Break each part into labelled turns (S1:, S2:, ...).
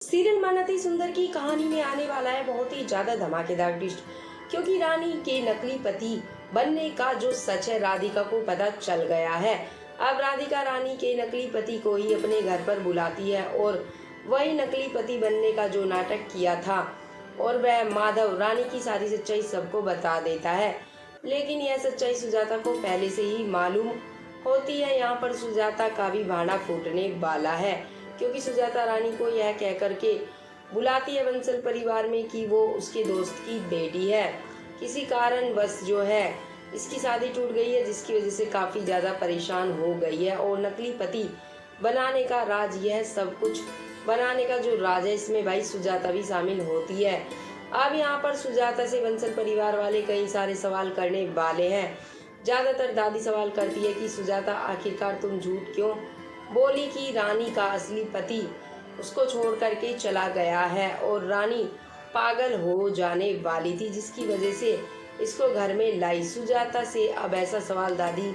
S1: Serial मानती सुंदर की कहानी में आने वाला है बहुत ही ज्यादा धमाकेदार ट्विस्ट, क्योंकि रानी के नकली पति बनने का जो सच है राधिका को पता चल गया है। अब राधिका रानी के नकली पति को ही अपने घर पर बुलाती है और वही नकली पति बनने का जो नाटक किया था और वह माधव रानी की सारी सच्चाई सबको बता देता है। लेकिन यह सच्चाई सुजाता को पहले से ही मालूम होती है। यहाँ पर सुजाता का भी भांडा फूटने वाला है, क्योंकि सुजाता रानी को यह कह करके बुलाती है बंसल परिवार में कि वो उसके दोस्त की बेटी है। किसी कारणवश जो है इसकी शादी टूट गई है, जिसकी वजह से काफ़ी ज़्यादा परेशान हो गई है। और नकली पति बनाने का राज, यह सब कुछ बनाने का जो राज है इसमें भाई सुजाता भी शामिल होती है। अब यहाँ पर सुजाता से बंसल परिवार वाले कई सारे सवाल करने वाले हैं। ज़्यादातर दादी सवाल करती है कि सुजाता आखिरकार तुम झूठ क्यों बोली कि रानी का असली पति उसको छोड़ करके चला गया है और रानी पागल हो जाने वाली थी, जिसकी वजह से इसको घर में लाई। सुजाता से अब ऐसा सवाल दादी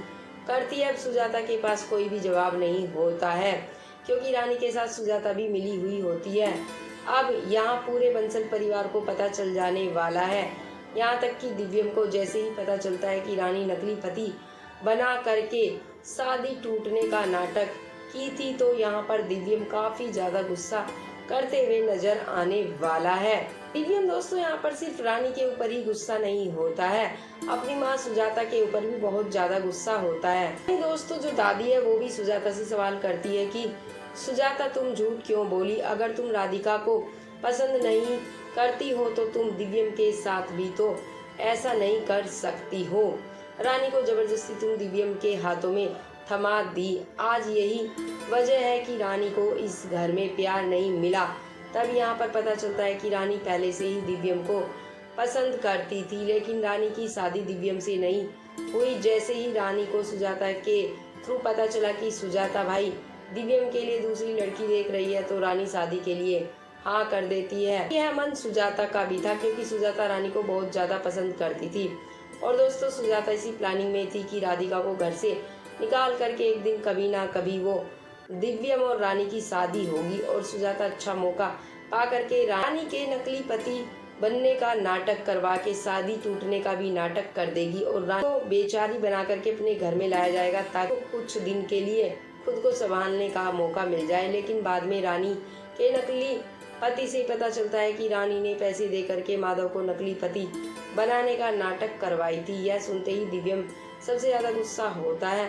S1: करती है। अब सुजाता के पास कोई भी जवाब नहीं होता है, क्योंकि रानी के साथ सुजाता भी मिली हुई होती है। अब यहाँ पूरे बंसल परिवार को पता चल जाने वाला है, यहाँ तक कि दिव्यम को जैसे ही पता चलता है कि रानी नकली पति बना करके शादी टूटने का नाटक की थी, तो यहाँ पर दिव्यम काफ़ी ज़्यादा गुस्सा करते हुए नजर आने वाला है। दिव्यम दोस्तों यहाँ पर सिर्फ रानी के ऊपर ही गुस्सा नहीं होता है, अपनी माँ सुजाता के ऊपर भी बहुत ज़्यादा गुस्सा होता है। दोस्तों जो दादी है वो भी सुजाता से सवाल करती है कि सुजाता तुम झूठ क्यों बोली, अगर तुम राधिका को पसंद नहीं करती हो तो तुम दिव्यम के साथ भी तो ऐसा नहीं कर सकती हो। रानी को जबरदस्ती तुम दिव्यम के हाथों में थमा दी। आज यही वजह है कि रानी को इस घर में प्यार नहीं मिला। तब यहाँ पर पता चलता है कि रानी पहले से ही दिव्यम को पसंद करती थी, लेकिन रानी की शादी दिव्यम से नहीं हुई। जैसे ही रानी को सुजाता के थ्रू पता चला कि सुजाता भाई दिव्यम के लिए दूसरी लड़की देख रही है, तो रानी शादी के लिए हाँ कर देती है। यह मन सुजाता का भी था, क्योंकि सुजाता रानी को बहुत ज़्यादा पसंद करती थी। और दोस्तों सुजाता इसी प्लानिंग में थी कि राधिका को घर से निकाल करके एक दिन कभी ना कभी वो दिव्यम और रानी की शादी होगी और सुजाता अच्छा मौका पा करके रानी के नकली पति बनने का नाटक करवा के शादी टूटने का भी नाटक कर देगी और रानी को बेचारी बना करके अपने घर में लाया जाएगा, ताकि कुछ दिन के लिए खुद को संभालने का मौका मिल जाए। लेकिन बाद में रानी के नकली पति से पता चलता है कि रानी ने पैसे दे करके माधव को नकली पति बनाने का नाटक करवाई थी। यह सुनते ही दिव्यम सबसे ज़्यादा गुस्सा होता है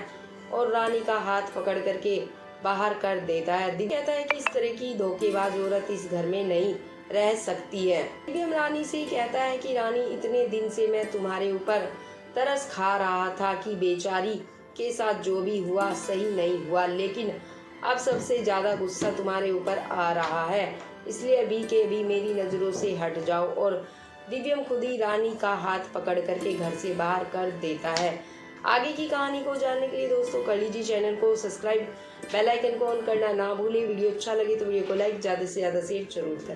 S1: और रानी का हाथ पकड़ करके बाहर कर देता है। दिव्यम कहता है कि इस तरह की धोखेबाज औरत इस घर में नहीं रह सकती है। दिव्यम रानी से कहता है कि रानी इतने दिन से मैं तुम्हारे ऊपर तरस खा रहा था कि बेचारी के साथ जो भी हुआ सही नहीं हुआ, लेकिन अब सबसे ज़्यादा गुस्सा तुम्हारे ऊपर आ रहा है, इसलिए अभी के अभी मेरी नज़रों से हट जाओ। और दिव्यम खुद ही रानी का हाथ पकड़ करके घर से बाहर कर देता है। आगे की कहानी को जानने के लिए दोस्तों कर लीजिए चैनल को सब्सक्राइब, बेल आइकन को ऑन करना ना भूलें। वीडियो अच्छा लगे तो वीडियो को लाइक, ज़्यादा से ज़्यादा शेयर जरूर करें।